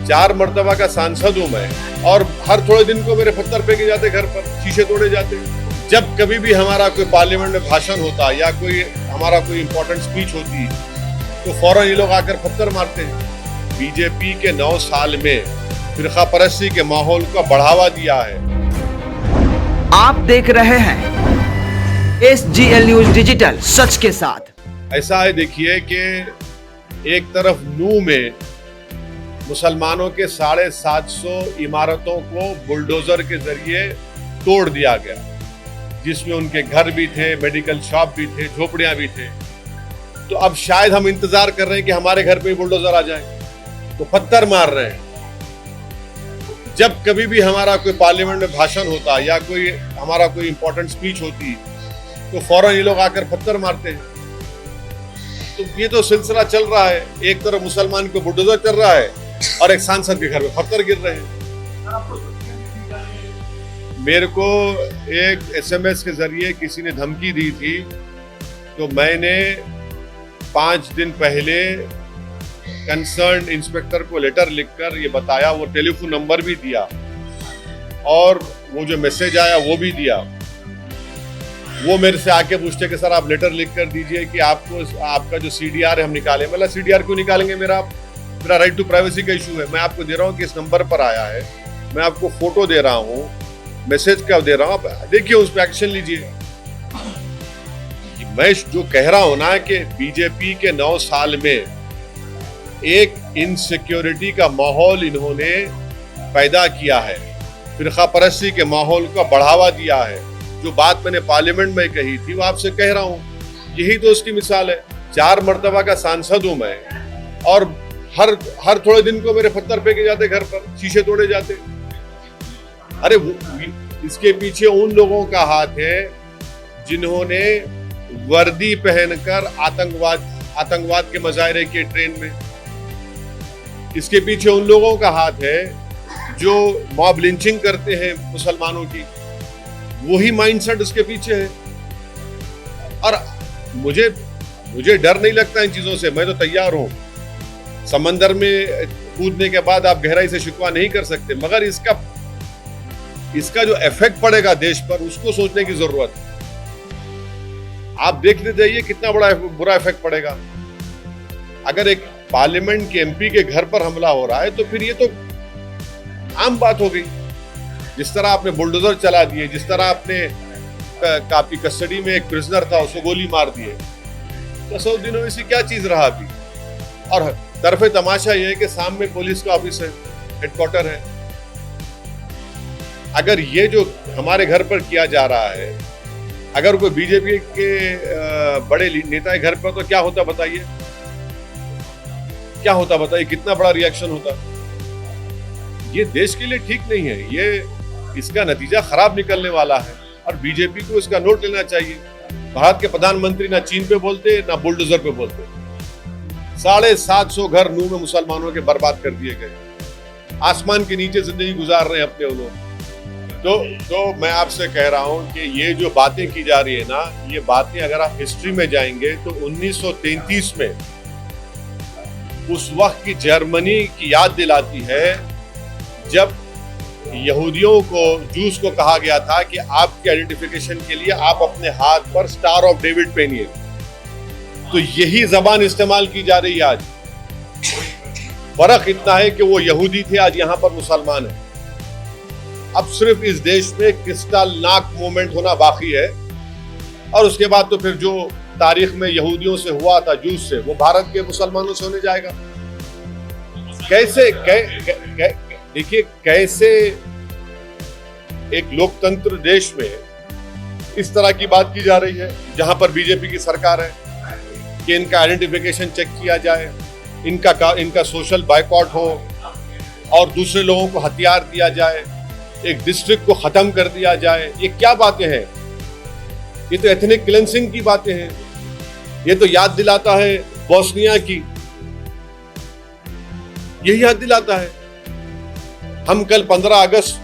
4 मरतबा का सांसद हूं मैं, और हर थोड़े दिन को मेरे पत्थर फेंके जाते, घर पर शीशे तोड़े जाते। जब कभी भी हमारा कोई पार्लियामेंट में भाषण होता या हमारा कोई इंपॉर्टेंट स्पीच होती तो फौरन ये लोग आकर पत्थर मारते हैं। बीजेपी के 9 साल में फिरका परस्ती के माहौल को बढ़ावा दिया है। आप देख रहे हैं SGL न्यूज डिजिटल, सच के साथ। ऐसा है, देखिए कि एक तरफ नू में मुसलमानों के 750 इमारतों को बुलडोजर के जरिए तोड़ दिया गया, जिसमें उनके घर भी थे, मेडिकल शॉप भी थे, झोपड़ियां भी थे। तो अब शायद हम इंतजार कर रहे हैं कि हमारे घर पे बुलडोजर आ जाए, तो पत्थर मार रहे हैं। जब कभी भी हमारा कोई पार्लियामेंट में भाषण होता या हमारा कोई इंपॉर्टेंट स्पीच होती तो फौरन ये लोग आकर पत्थर मारते हैं। तो ये तो सिलसिला चल रहा है, एक तरफ मुसलमान को बुलडोजर चल रहा है और एक सांसद के घर में पत्थर गिर रहे हैं। मेरे को एक SMS के जरिए किसी ने धमकी दी थी, तो मैंने 5 दिन पहले कंसर्न इंस्पेक्टर को लेटर लिखकर ये बताया, वो टेलीफोन नंबर भी दिया और वो जो मैसेज आया वो भी दिया। वो मेरे से आके पूछते कि सर आप लेटर लिख कर दीजिए कि आपका जो CDR है हम निकालें। मतलब CDR क्यों निकालेंगे, मेरा राइट टू प्राइवेसी का इशू है। मैं आपको दे रहा हूँ कि इस नंबर पर आया है, मैं आपको फोटो दे रहा हूँ, मैसेज क्या दे रहा हूँ, आप देखिए, उस पर एक्शन लीजिए। मैं जो कह रहा हूं ना कि बीजेपी के 9 साल में एक इनसिक्योरिटी का माहौल इन्होंने पैदा किया है, फिरका परस्ती के माहौल को बढ़ावा दिया है। जो बात मैंने पार्लियामेंट में कही थी वो आपसे कह रहा हूं, यही तो उसकी मिसाल है। 4 मरतबा का सांसद हूं मैं, और हर थोड़े दिन को मेरे पत्थर फेंके जाते, घर पर शीशे तोड़े जाते। अरे इसके पीछे उन लोगों का हाथ है जिन्होंने वर्दी पहनकर आतंकवाद के मुजाहरे किए ट्रेन में। इसके पीछे उन लोगों का हाथ है जो मॉब लिंचिंग करते हैं मुसलमानों की, वही माइंडसेट उसके पीछे है। और मुझे डर नहीं लगता इन चीजों से, मैं तो तैयार हूं। समंदर में कूदने के बाद आप गहराई से शिकवा नहीं कर सकते, मगर इसका जो इफेक्ट पड़ेगा देश पर, उसको सोचने की जरूरत है। आप देखते जाइए कितना बुरा इफेक्ट पड़ेगा। अगर एक पार्लियामेंट के MP के घर पर हमला हो रहा है तो फिर ये तो आम बात हो गई। जिस तरह आपने बुलडोजर चला दिए, जिस तरह आपने आपकी कस्टडी में एक प्रिजनर था उसको गोली मार दिए, तो 100 दिनों में से क्या चीज रहा अभी। और तरफे तमाशा ये है कि सामने पुलिस का ऑफिस है, हेडक्वार्टर है। अगर ये जो हमारे घर पर किया जा रहा है, अगर कोई बीजेपी के बड़े नेता के घर पर, तो क्या होता बताइए, क्या होता बताइए, कितना बड़ा रिएक्शन होता। ये देश के लिए ठीक नहीं है, ये इसका नतीजा खराब निकलने वाला है और बीजेपी को इसका नोट लेना चाहिए। भारत के प्रधानमंत्री ना चीन पे बोलते, ना बुलडोजर पे बोलते। 750 घर नू में मुसलमानों के बर्बाद कर दिए गए, आसमान के नीचे जिंदगी गुजार रहे हैं अपने वो लोग। तो मैं आपसे कह रहा हूं कि ये जो बातें की जा रही है ना, ये बातें अगर आप हिस्ट्री में जाएंगे तो 1933 में उस वक्त की जर्मनी की याद दिलाती है, जब यहूदियों को, जूस को कहा गया था कि आपके आइडेंटिफिकेशन के लिए आप अपने हाथ पर स्टार ऑफ डेविड पहनिए। तो यही जबान इस्तेमाल की जा रही है आज। फर्क इतना है कि वो यहूदी थे, आज यहां पर मुसलमान है। अब सिर्फ इस देश में क्रिस्टलनाक मूवमेंट होना बाकी है, और उसके बाद तो फिर जो तारीख में यहूदियों से हुआ था, जूस से, वो भारत के मुसलमानों से होने जाएगा। देखिए कैसे एक लोकतंत्र देश में इस तरह की बात की जा रही है, जहां पर बीजेपी की सरकार है कि इनका आइडेंटिफिकेशन चेक किया जाए, इनका सोशल बायकॉट हो और दूसरे लोगों को हथियार दिया जाए, एक डिस्ट्रिक्ट को खत्म कर दिया जाए। ये क्या बातें हैं? ये तो एथनिक क्लेंसिंग की बातें हैं। ये तो याद दिलाता है बोस्निया की, यही याद दिलाता है। हम कल 15 अगस्त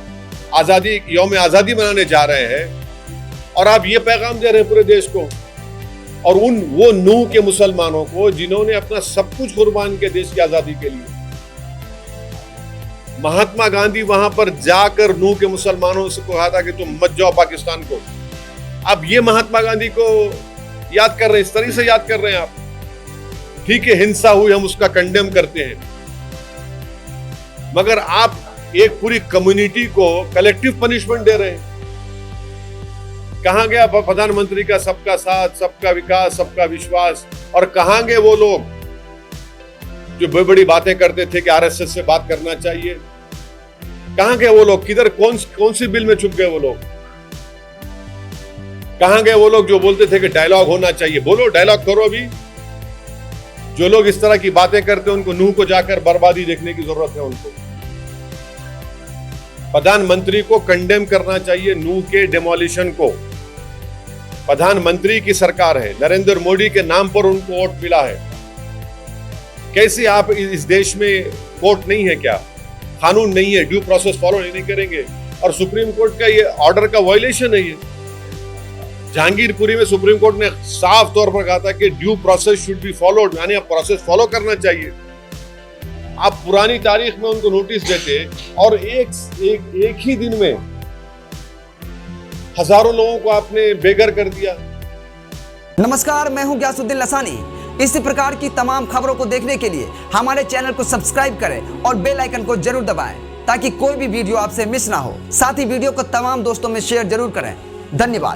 यौम आजादी मनाने जा रहे हैं और आप ये पैगाम दे रहे हैं पूरे देश को, और वो नू के मुसलमानों को जिन्होंने अपना सब कुछ कुर्बान किया देश की आजादी के लिए। महात्मा गांधी वहां पर जाकर नूह के मुसलमानों से कहा था कि तुम मत जाओ पाकिस्तान को। अब ये महात्मा गांधी को याद कर रहे हैं, इस तरह से याद कर रहे हैं आप। ठीक है, हिंसा हुई, हम उसका कंडेम करते हैं, मगर आप एक पूरी कम्युनिटी को कलेक्टिव पनिशमेंट दे रहे हैं। कहां गया प्रधानमंत्री का सबका साथ, सबका विकास, सबका विश्वास? और कहां गए वो लोग जो बड़ी बड़ी बातें करते थे कि आरएसएस से बात करना चाहिए? कहां गए वो लोग? किधर, कौन सी बिल में छुप गए वो लोग? कहां गए वो लोग जो बोलते थे कि डायलॉग होना चाहिए? बोलो, डायलॉग करो। अभी जो लोग इस तरह की बातें करते हैं उनको नूह को जाकर बर्बादी देखने की जरूरत है। उनको प्रधानमंत्री को कंडेम करना चाहिए, नूह के डेमोलिशन को। प्रधानमंत्री की सरकार है, नरेंद्र मोदी के नाम पर उनको वोट मिला है। कैसे आप इस देश में कोर्ट नहीं है क्या? कानून नहीं है, ड्यू प्रोसेस फॉलो नहीं करेंगे? और सुप्रीम कोर्ट का ये ऑर्डर का वायलेशन है। ये जहांगीरपुरी में सुप्रीम कोर्ट ने साफ तौर पर कहा था कि due process should be followed, यानी आप प्रोसेस फॉलो करना चाहिए। आप पुरानी तारीख में उनको नोटिस देते और एक ही दिन में हजारों लोगों को आपने बेघर कर दिया। नमस्कार, मैं हूं ग्यासुद्दीन लसानी। इसी प्रकार की तमाम खबरों को देखने के लिए हमारे चैनल को सब्सक्राइब करें और बेल आइकन को जरूर दबाएं ताकि कोई भी वीडियो आपसे मिस ना हो। साथ ही वीडियो को तमाम दोस्तों में शेयर जरूर करें। धन्यवाद।